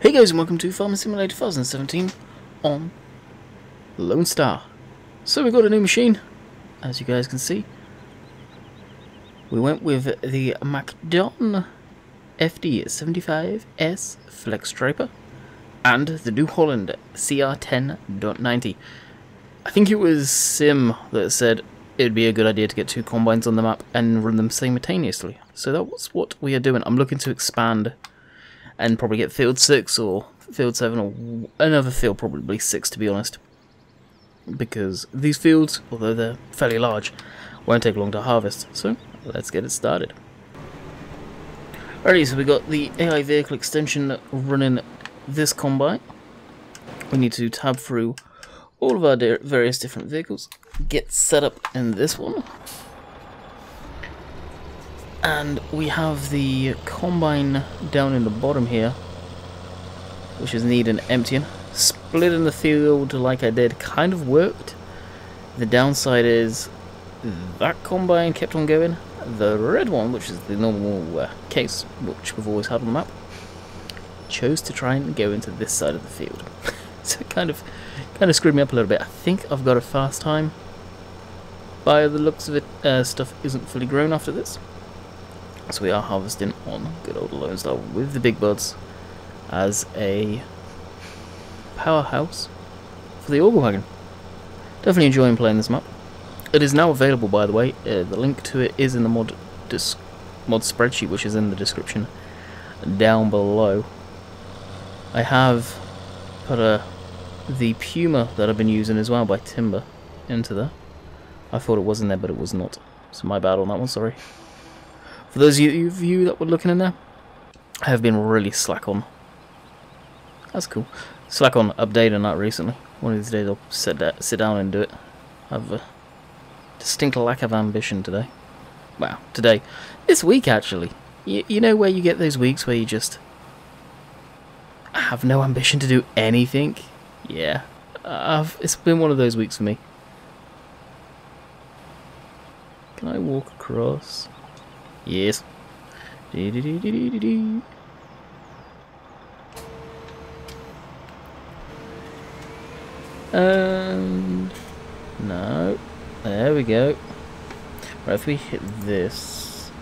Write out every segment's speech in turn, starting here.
Hey guys, and welcome to Farming Simulator 2017 on Lone Star. So we've got a new machine, as you guys can see. We went with the MacDon FD75S Flex Striper and the New Holland CR10.90. I think it was Sim that said it'd be a good idea to get two combines on the map and run them simultaneously. So that was what we are doing. I'm looking to expand and probably get field 6 or field 7 or another field, probably 6 to be honest. Because these fields, although they're fairly large, won't take long to harvest. So let's get it started. Alrighty, so we got the AI vehicle extension running this combine. We need to tab through all of our various different vehicles, get set up in this one. And we have the combine down in the bottom here, which is needing emptying. Splitting the field like I did kind of worked. The downside is that combine kept on going. The red one, which is the normal case, which we've always had on the map, chose to try and go into this side of the field. So it kind of screwed me up a little bit. I think I've got a fast time. By the looks of it, stuff isn't fully grown after this. So we are harvesting on good old Lone Star with the big buds as a powerhouse for the auger wagon. Definitely enjoying playing this map. It is now available, by the way. The link to it is in the mod spreadsheet, which is in the description down below. I have put the Puma that I've been using as well by Timber into there. I thought it was in there, but it was not. So my bad on that one, sorry. For those of you that were looking in there, I have been really slack on. That's cool. Slack on updating that recently. One of these days I'll sit down and do it. I have a distinct lack of ambition today. Wow, today. This week actually. You know where you get those weeks where you just have no ambition to do anything? Yeah. It's been one of those weeks for me. Can I walk across? Yes. And no. There we go. Right, if we hit this,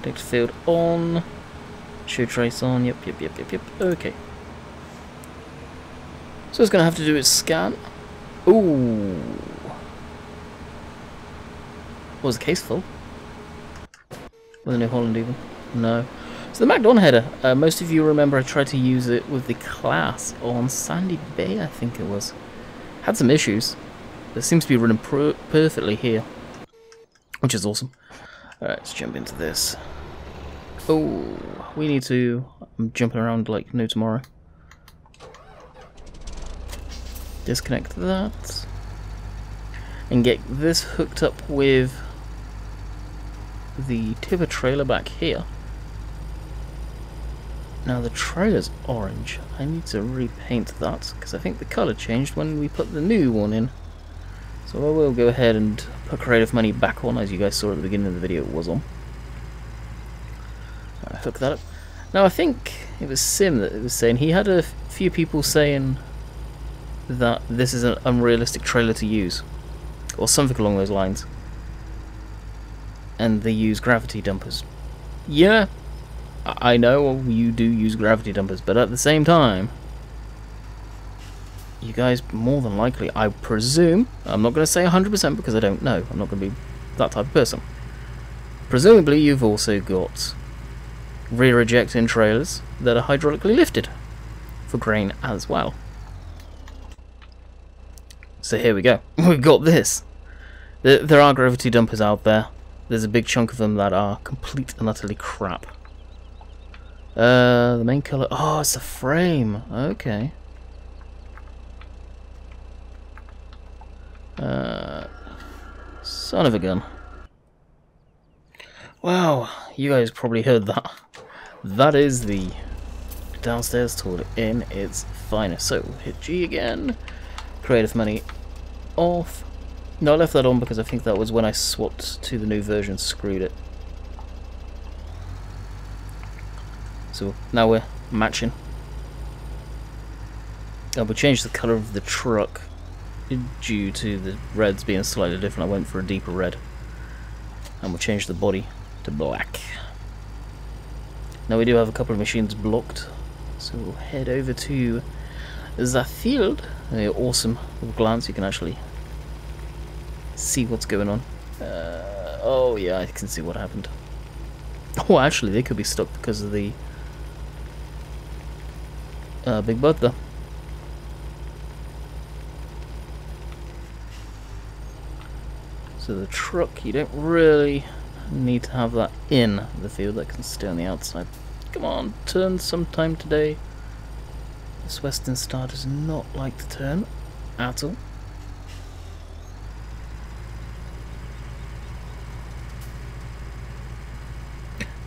next field on, show trace on. Yep. Okay. So it's gonna have to do is scan. Ooh. Was the case full? Was the New Holland even? No. So the MacDon header, most of you remember I tried to use it with the class on Sandy Bay, I think it was. Had some issues, but it seems to be running perfectly here, which is awesome. Alright, let's jump into this. Oh, we need to... I'm jumping around like no tomorrow. Disconnect that. And get this hooked up with the tipper trailer back here. Now the trailer's orange. I need to repaint that because I think the colour changed when we put the new one in. So I will go ahead and put Creative Money back on, as you guys saw at the beginning of the video it was on. Alright, hook that up. Now I think it was Sim that was saying, he had a few people saying that this is an unrealistic trailer to use, or something along those lines. And they use gravity dumpers. Yeah, I know you do use gravity dumpers, but at the same time, you guys more than likely, I presume, I'm not going to say 100% because I don't know, I'm not going to be that type of person. Presumably you've also got rear ejecting trailers that are hydraulically lifted for grain as well. So here we go, we've got this. There are gravity dumpers out there. There's a big chunk of them that are complete and utterly crap. The main colour... Oh, it's a frame. Okay. Son of a gun. Wow, you guys probably heard that. That is the downstairs toilet in its finest. So, hit G again. Creative Money off. No, I left that on because I think that was when I swapped to the new version, screwed it. So now we're matching. We changed the colour of the truck due to the reds being slightly different. I went for a deeper red. And we'll change the body to black. Now we do have a couple of machines blocked, so we'll head over to the field. Awesome little glance, you can actually see what's going on. Oh yeah, I can see what happened. Oh, actually they could be stuck because of the big bud there. So the truck, you don't really need to have that in the field, that can stay on the outside. Come on, turn sometime today. This Western Star does not like to turn at all.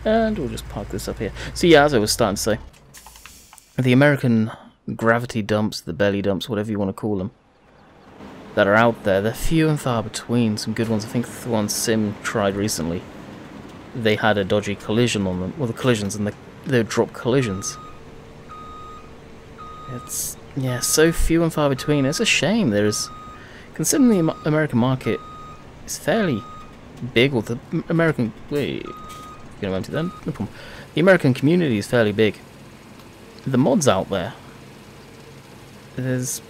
And we'll just park this up here. So yeah, as I was starting to say, the American gravity dumps, the belly dumps, whatever you want to call them, that are out there, they're few and far between. Some good ones. I think the one Sim tried recently, they had a dodgy collision on them. Well, the collisions, and they would drop collisions. It's, yeah, so few and far between. It's a shame. There's, considering the American market is fairly big, or the American, wait, gonna empty that, no problem. The American community is fairly big. The mods out there, there's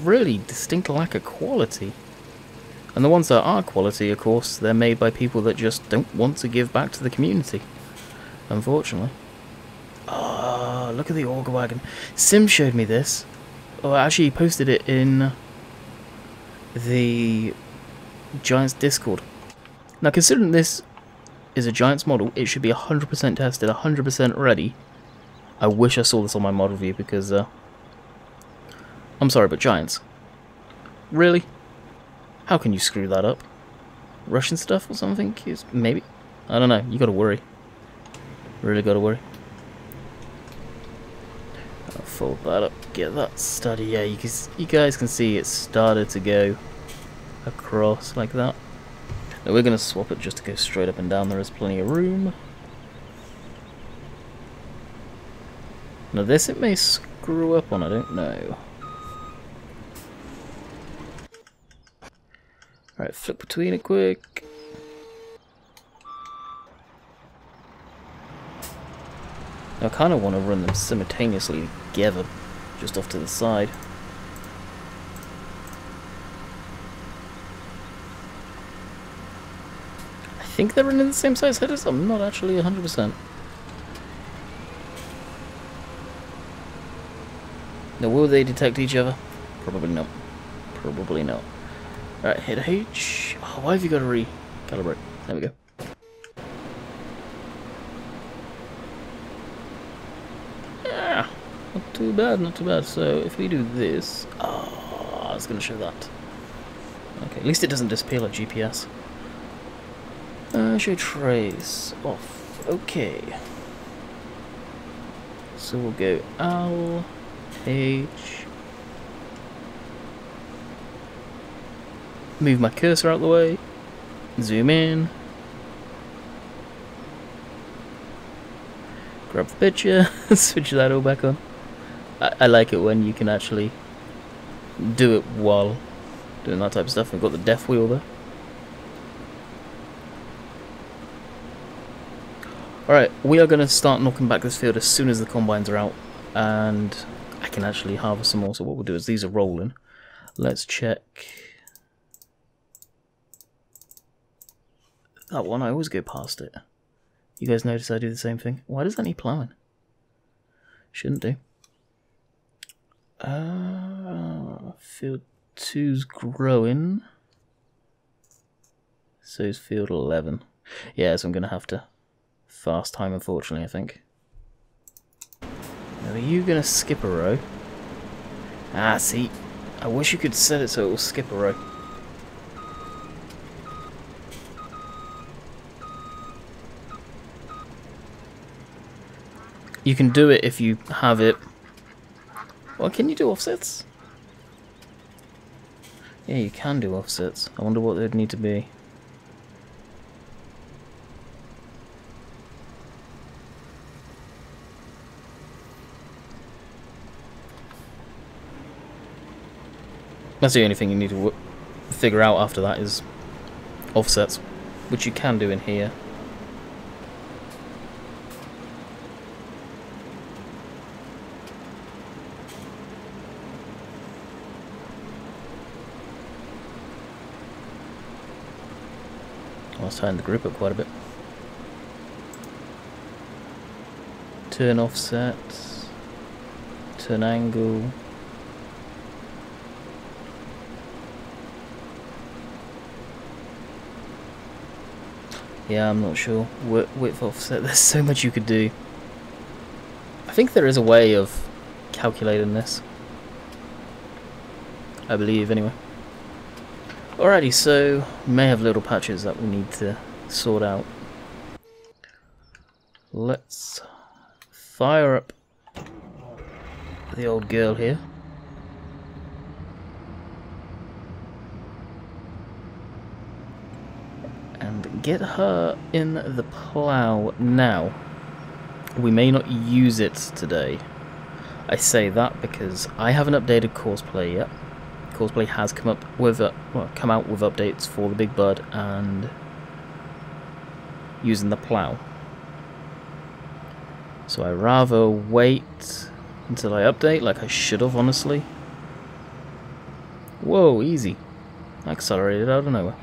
really distinct lack of quality. And the ones that are quality, of course, they're made by people that just don't want to give back to the community, unfortunately. Oh, look at the auger wagon. Sim showed me this. Oh, actually he posted it in the Giants Discord. Now, considering this is a Giants model, it should be 100% tested, 100% ready. I wish I saw this on my model view, because I'm sorry, but Giants, really? How can you screw that up? Russian stuff or something? Maybe? I don't know. You gotta worry. Really gotta worry. I'll fold that up. Get that started. Yeah, you guys can see it started to go across like that. Now we're gonna swap it just to go straight up and down. There is plenty of room. Now this it may screw up on. I don't know. Alright, flip between it quick. I kind of want to run them simultaneously together, just off to the side. I think they're running the same size headers. I'm not actually 100%. Now, will they detect each other? Probably not. Probably not. Alright, hit H. Oh, why have you got to recalibrate? There we go. Yeah, not too bad, not too bad. So if we do this, oh, I was going to show that. Okay, at least it doesn't disappear like GPS. Show trace off. Okay. So we'll go L, H. Move my cursor out of the way, zoom in, grab the picture, switch that all back on. I like it when you can actually do it while doing that type of stuff. We've got the death wheel there. Alright, we are going to start knocking back this field as soon as the combines are out, and I can actually harvest some more. So what we'll do is, these are rolling. Let's check that one. I always go past it. You guys notice I do the same thing? Why does that need plowing? Shouldn't do. Field 2's growing. So is field 11. Yeah, so I'm going to have to fast time, unfortunately, I think. Now, are you going to skip a row? Ah, see. I wish you could set it so it will skip a row. You can do it if you have it. Well, can you do offsets? Yeah, you can do offsets. I wonder what they'd need to be. That's the only thing you need to figure out after that is offsets, which you can do in here. I was tighten the grip up quite a bit. Turn offset, turn angle. Yeah, I'm not sure. Width offset, there's so much you could do. I think there is a way of calculating this. I believe, anyway. Alrighty, so we may have little patches that we need to sort out. Let's fire up the old girl here. And get her in the plough now. We may not use it today. I say that because I haven't updated Courseplay yet. Courseplay has come out with updates for the Big Bud and using the plough. So I rather wait until I update, like I should have, honestly. Whoa, easy. I accelerated out of nowhere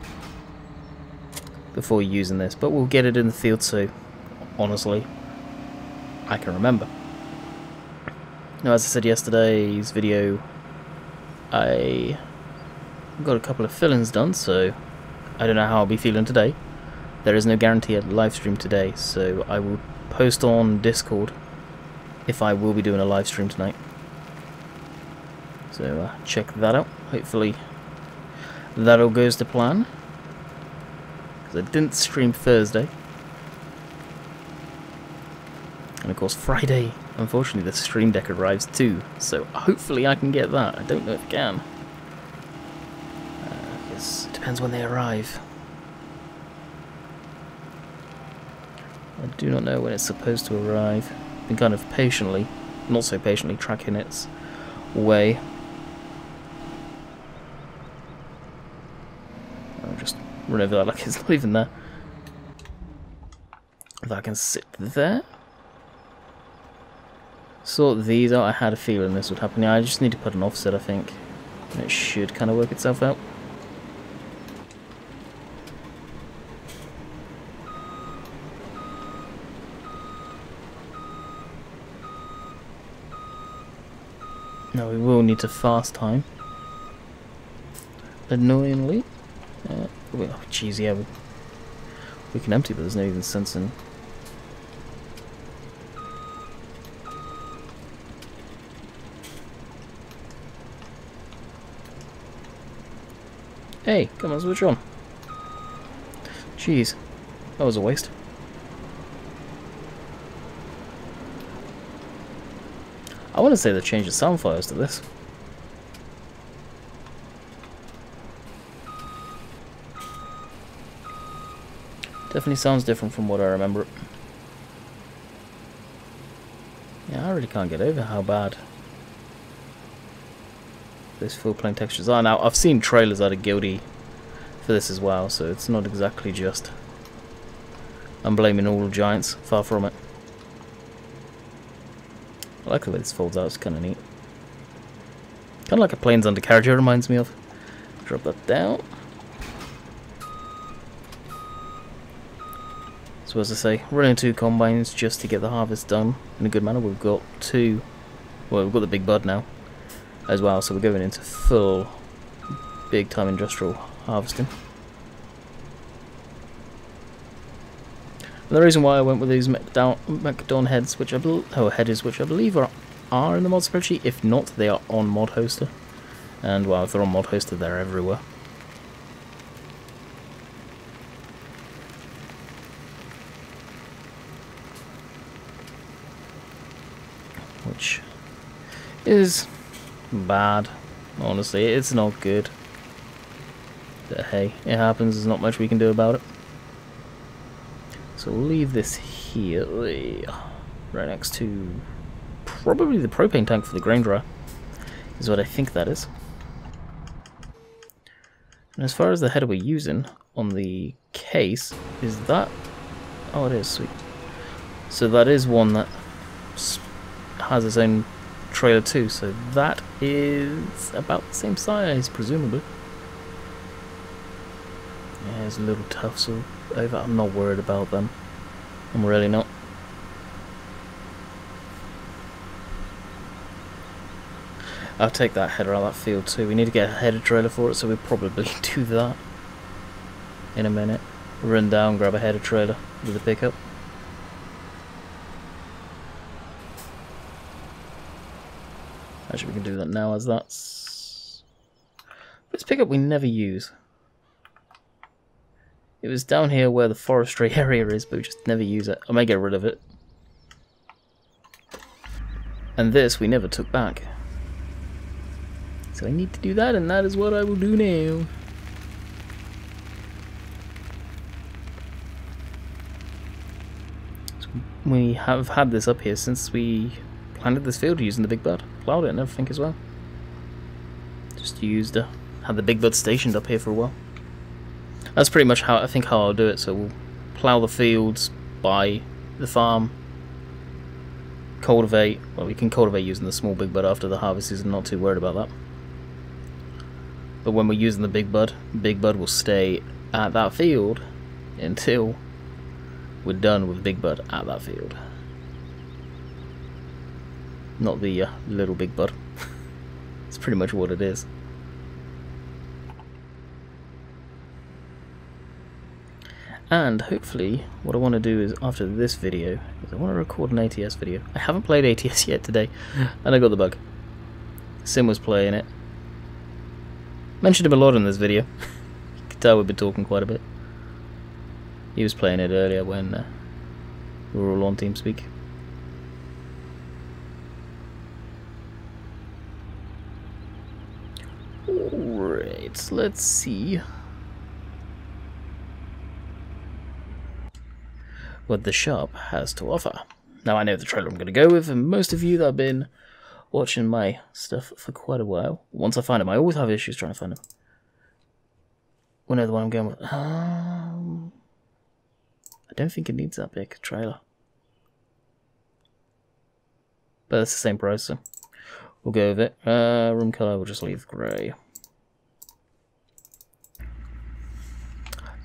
before using this, but we'll get it in the field, so honestly, I can remember. Now, as I said yesterday's video, I got a couple of fill-ins done, so I don't know how I'll be feeling today. There is no guarantee of live stream today, so I will post on Discord if I will be doing a live stream tonight. So check that out. Hopefully that all goes to plan. Because I didn't stream Thursday. And of course Friday, unfortunately the Stream Deck arrives too, so hopefully I can get that. I don't know if I can. Because it depends when they arrive. I do not know when it's supposed to arrive. Been kind of patiently, not so patiently, tracking its way. I'll just run over that like it's not even there. That can sit there. Sort these out. I had a feeling this would happen. Yeah, I just need to put an offset, I think. And it should kind of work itself out. Now we will need to fast time. Annoyingly. Oh jeez, yeah, we can empty, but there's no even sense in. Hey, come on, switch on. Jeez, that was a waste. I want to say they changed the sound files to this. Definitely sounds different from what I remember. Yeah, I really can't get over how bad those full plane textures are. Now, I've seen trailers out of Guilty for this as well, so it's not exactly just I'm blaming all Giants, far from it. I like the way this folds out, it's kind of neat. Kind of like a plane's undercarriage, it reminds me of. Drop that down. So as I say, running 2 combines just to get the harvest done in a good manner. We've got we've got the Big Bud now as well, so we're going into full big time industrial harvesting. And the reason why I went with these McDon heads, which I headers, which I believe are in the mod spreadsheet. If not, they are on Mod Hoster. And well, if they're on Mod Hoster, they're everywhere. Which is bad, honestly. It's not good. But hey, it happens. There's not much we can do about it. So we'll leave this here, right next to probably the propane tank for the grain dryer, is what I think that is. And as far as the header we're using on the case, is that... Oh, it is, sweet. So that is one that has its own trailer too, so that is about the same size, presumably. Yeah, there's little tufts over. I'm not worried about them. I'm really not. I'll take that header out of that field too. We need to get a header trailer for it, so we'll probably do that in a minute. Run down, grab a header trailer with a pickup. Actually, we can do that now, as that's... This pickup we never use. It was down here where the forestry area is, but we just never use it. I may get rid of it. And this we never took back. So I need to do that, and that is what I will do now. So we have had this up here since we planted this field using the big bud. Plowed it and everything as well. Just had the big bud stationed up here for a while. That's pretty much how I'll do it. So we'll plow the fields, buy the farm, cultivate. Well, we can cultivate using the small big bud after the harvest season. Not too worried about that. But when we're using the big bud will stay at that field until we're done with big bud at that field. Not the little big bud. It's pretty much what it is. And hopefully what I want to do is, after this video, is I want to record an ATS video. I haven't played ATS yet today, and I got the bug. Sim was playing it. Mentioned him a lot in this video. You can tell we've been talking quite a bit. He was playing it earlier when we were all on TeamSpeak. Alright, let's see what the shop has to offer. Now I know the trailer I'm going to go with, and most of you that have been watching my stuff for quite a while, once I find them, I always have issues trying to find them. Well, no, the one I'm going with. I don't think it needs that big trailer. But it's the same price, so we'll go with it. Room color, we'll just leave grey.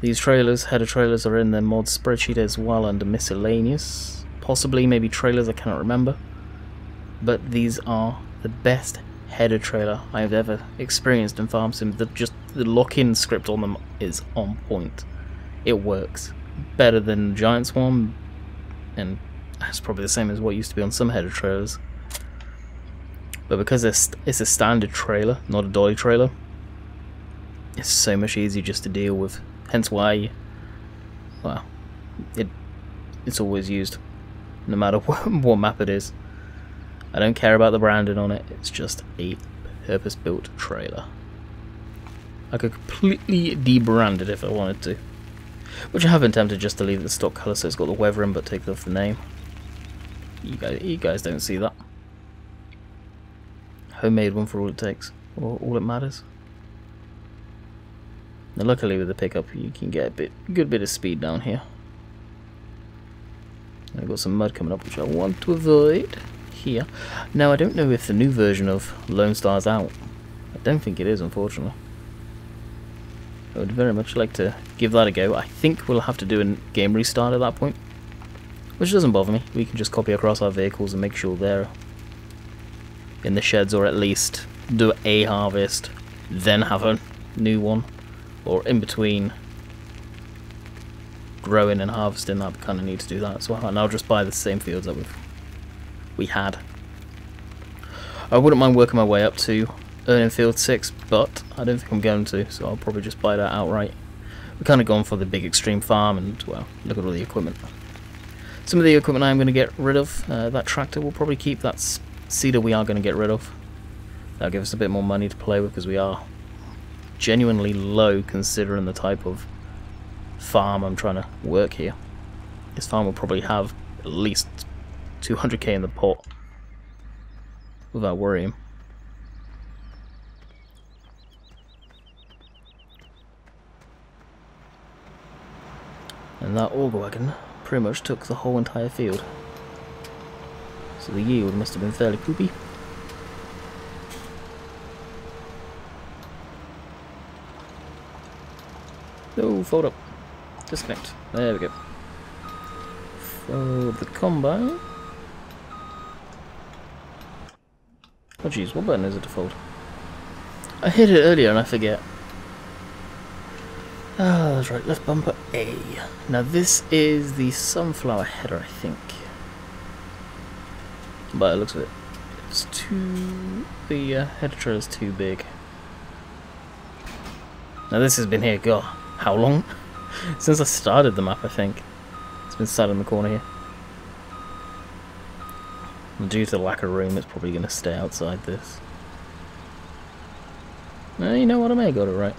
These trailers, header trailers, are in the mod spreadsheet as well under miscellaneous. Possibly, maybe trailers, I cannot remember. But these are the best header trailer I have ever experienced in Farm Sim. The lock-in script on them is on point. It works better than Giant Swarm, and it's probably the same as what used to be on some header trailers. But because it's a standard trailer, not a dolly trailer, it's so much easier just to deal with. Hence why, well, it's always used, no matter what map it is. I don't care about the branding on it, it's just a purpose-built trailer. I could completely debrand it if I wanted to, which I have been tempted just to leave the stock colour so it's got the weather in, but take off the name. You guys don't see that. Homemade one for all it takes, or all it matters. Now luckily with the pickup you can get a good bit of speed down here. I've got some mud coming up which I want to avoid here. Now I don't know if the new version of Lone Star's out. I don't think it is, unfortunately. I would very much like to give that a go. I think we'll have to do a game restart at that point, which doesn't bother me. We can just copy across our vehicles and make sure they're in the sheds, or at least do a harvest, then have a new one, or in between growing and harvesting. That kind of need to do that as well, and I'll just buy the same fields that we had. I wouldn't mind working my way up to earning field 6, but I don't think I'm going to, so I'll probably just buy that outright. We're kind of gone for the big extreme farm, and well, look at all the equipment. Some of the equipment I'm going to get rid of. That tractor we'll probably keep. That seeder we are going to get rid of. That'll give us a bit more money to play with, because we are genuinely low considering the type of farm I'm trying to work here. This farm will probably have at least 200k in the pot without worrying. that auger wagon pretty much took the whole entire field. So the yield must have been fairly poopy. No, fold up. Disconnect. There we go. Fold the combine. Oh jeez, what button is it to fold? I hit it earlier and I forget. Ah, that's right, left bumper A. Now this is the sunflower header, I think. By the looks of it, it's too... the header trailer is too big. Now this has been here, God, how long? Since I started the map, I think. It's been sat in the corner here. And due to the lack of room, it's probably going to stay outside this. You know what, I may have got it right.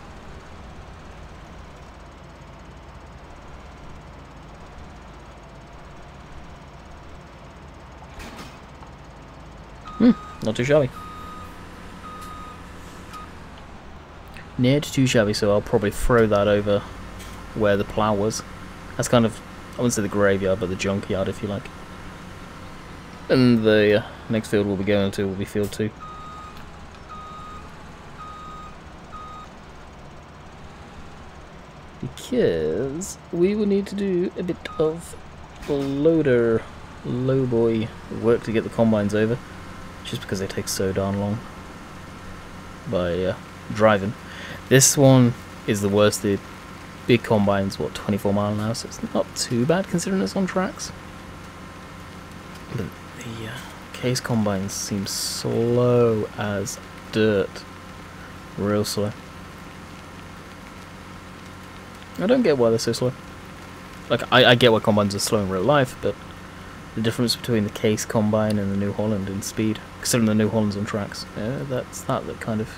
Not too shabby. Not too shabby, so I'll probably throw that over where the plough was. That's kind of, I wouldn't say the graveyard, but the junkyard, if you like. And the next field we'll be going to will be field 2. Because we will need to do a bit of loader, lowboy work to get the combines over. Just because they take so darn long by driving. This one is the worst. The big combine's what, 24 mile an hour, so it's not too bad considering it's on tracks. But the case combines seem slow as dirt, real slow. I don't get why they're so slow. Like I get why combines are slow in real life, but the difference between the case combine and the New Holland in speed, considering the New Holland's on tracks, yeah, that's that kind of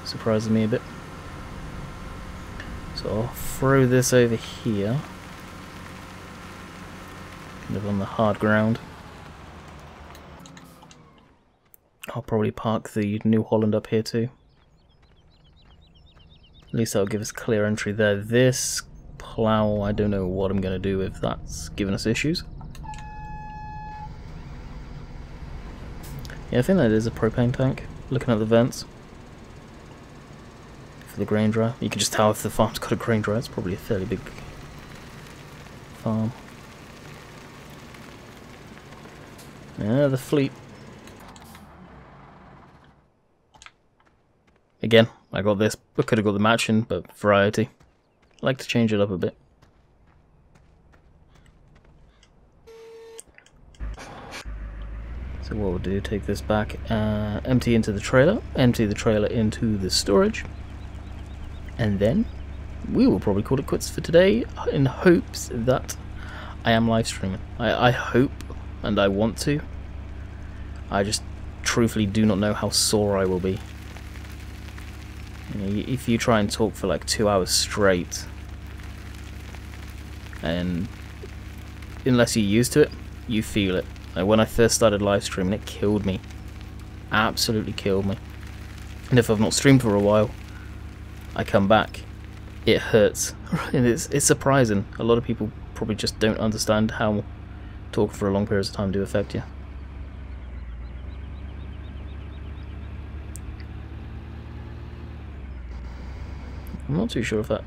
surprises me a bit. So I'll throw this over here, kind of on the hard ground. I'll probably park the New Holland up here too. At least that'll give us clear entry there. This plough, I don't know what I'm going to do if that's giving us issues. Yeah, I think that is a propane tank, looking at the vents. For the grain dryer. You can just tell if the farm's got a grain dryer, it's probably a fairly big farm. Yeah, the fleet. Again, I got this. I could have got the matching, but variety. I like to change it up a bit. So what we'll do, take this back, empty into the trailer, empty the trailer into the storage, and then we will probably call it quits for today in hopes that I am live streaming. I hope, and I want to. I just truthfully do not know how sore I will be. You know, if you try and talk for like 2 hours straight, and unless you're used to it, you feel it. Like when I first started live streaming, it killed me. Absolutely killed me. And if I've not streamed for a while, I come back, it hurts. And it's surprising. A lot of people probably just don't understand how talking for a long period of time do affect you. I'm not too sure if that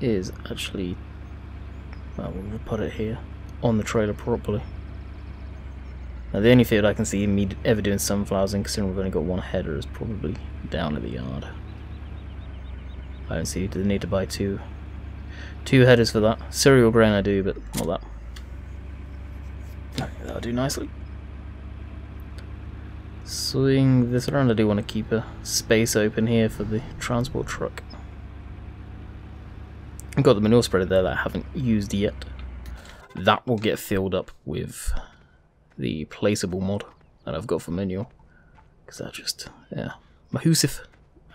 is actually, well, we'll put it here on the trailer properly. Now the only field I can see me ever doing sunflowers in, considering we've only got one header, is probably down at the yard. I don't see the need to buy two headers for that. Cereal grain I do, but not that. That'll do nicely. Swing this around. I do want to keep a space open here for the transport truck. I've got the manure spreader there that I haven't used yet. That will get filled up with the placeable mod that I've got for manure. Because that just, yeah, mahoosive.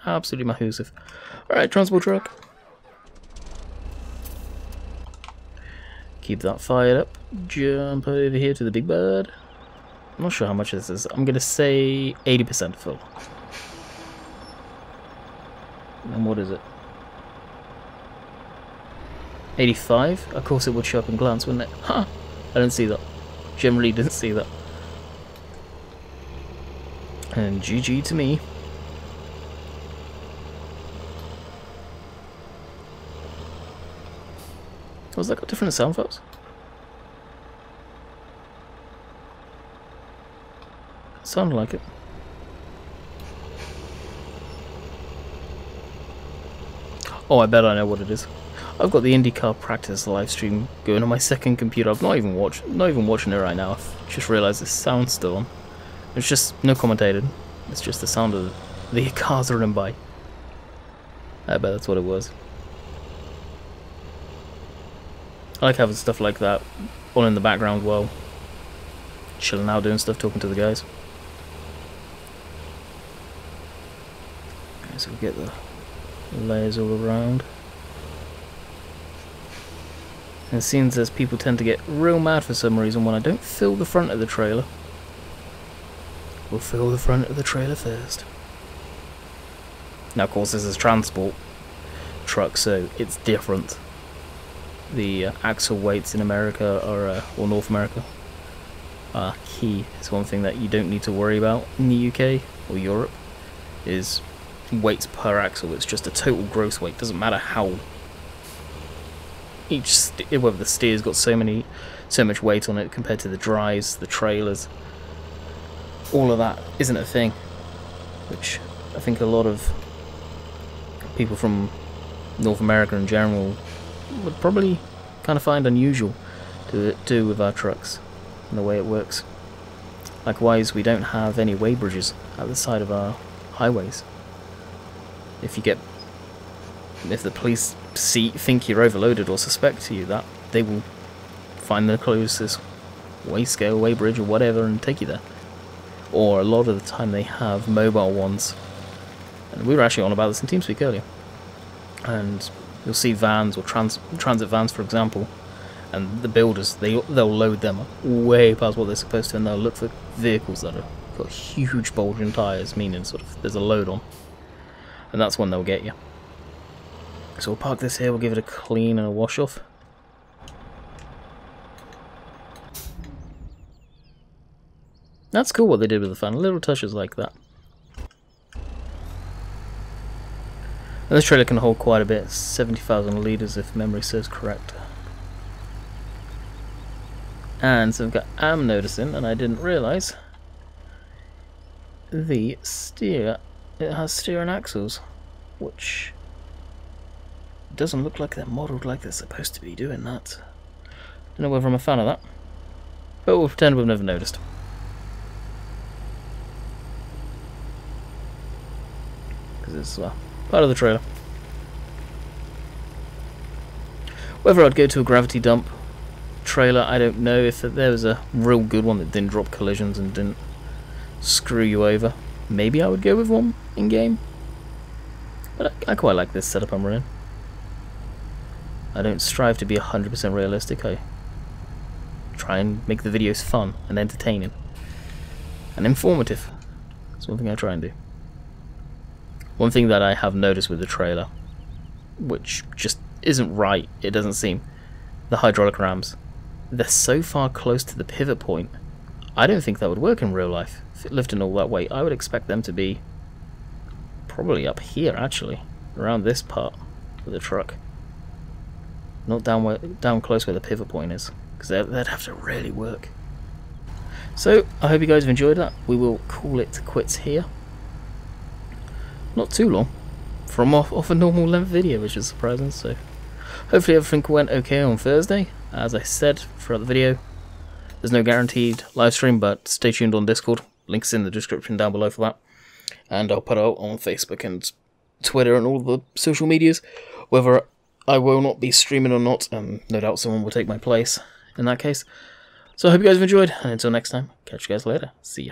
Absolutely mahoosive. Alright, transport truck. Keep that fired up. Jump over here to the big bird. I'm not sure how much this is. I'm going to say 80% full. And what is it? 85? Of course it would show up in glance, wouldn't it? Huh! I didn't see that. Generally didn't see that. And GG to me. Was that got different sound files? Sounded like it. Oh, I bet I know what it is. I've got the IndyCar practice live stream going on my second computer. I'm not even watching it right now. I've just realised the sound's still on. It's just no commentated. It's just the sound of the cars running by. I bet that's what it was. I like having stuff like that on in the background while chilling out, doing stuff, talking to the guys. Okay, so we get the layers all around. And it seems as people tend to get real mad for some reason when I don't fill the front of the trailer. We'll fill the front of the trailer first. Now of course this is transport truck, so it's different. The axle weights in America are, or North America, are key. It's one thing that you don't need to worry about in the UK or Europe, is weights per axle. It's just a total gross weight. Doesn't matter how whether the steer's got so much weight on it compared to the drives, the trailers. All of that isn't a thing, which I think a lot of people from North America in general would probably kind of find unusual to do with our trucks and the way it works. Likewise, we don't have any weigh bridges at the side of our highways. If the police think you're overloaded or suspect you, that they will find the closest weigh scale, weigh bridge or whatever and take you there. Or a lot of the time they have mobile ones. And we were actually on about this in TeamSpeak earlier. And you'll see vans or transit vans, for example, and the builders, they'll load them way past what they're supposed to, and they'll look for vehicles that have got huge bulging tyres, meaning sort of there's a load on. And that's when they'll get you. So we'll park this here, we'll give it a clean and a wash off. That's cool what they did with the fan, little touches like that. And this trailer can hold quite a bit, 70,000 litres if memory serves correct. And so I'm noticing, and I didn't realise, the steer, it has steer and axles, which doesn't look like they're modelled like they're supposed to be doing that. Don't know whether I'm a fan of that, but we'll pretend we've never noticed. Because it's part of the trailer. Whether I'd go to a gravity dump trailer, I don't know. If there was a real good one that didn't drop collisions and didn't screw you over, maybe I would go with one in game. But I quite like this setup I'm running. I don't strive to be 100% realistic. I try and make the videos fun and entertaining and informative. That's one thing I try and do. One thing that I have noticed with the trailer, which just isn't right, it doesn't seem, the hydraulic rams. They're so far close to the pivot point, I don't think that would work in real life. If it lifted all that weight, I would expect them to be probably up here, actually, around this part of the truck. Not down close where the pivot point is, because they'd have to really work. So, I hope you guys have enjoyed that. We will call it quits here. Not too long from off a normal length video, which is surprising. So hopefully everything went okay on Thursday. As I said throughout the video, there's no guaranteed live stream, but stay tuned on Discord. Links in the description down below for that, and I'll put it out on Facebook and Twitter and all the social medias whether I will not be streaming or not. No doubt someone will take my place in that case. So I hope you guys have enjoyed, and until next time, catch you guys later. See ya.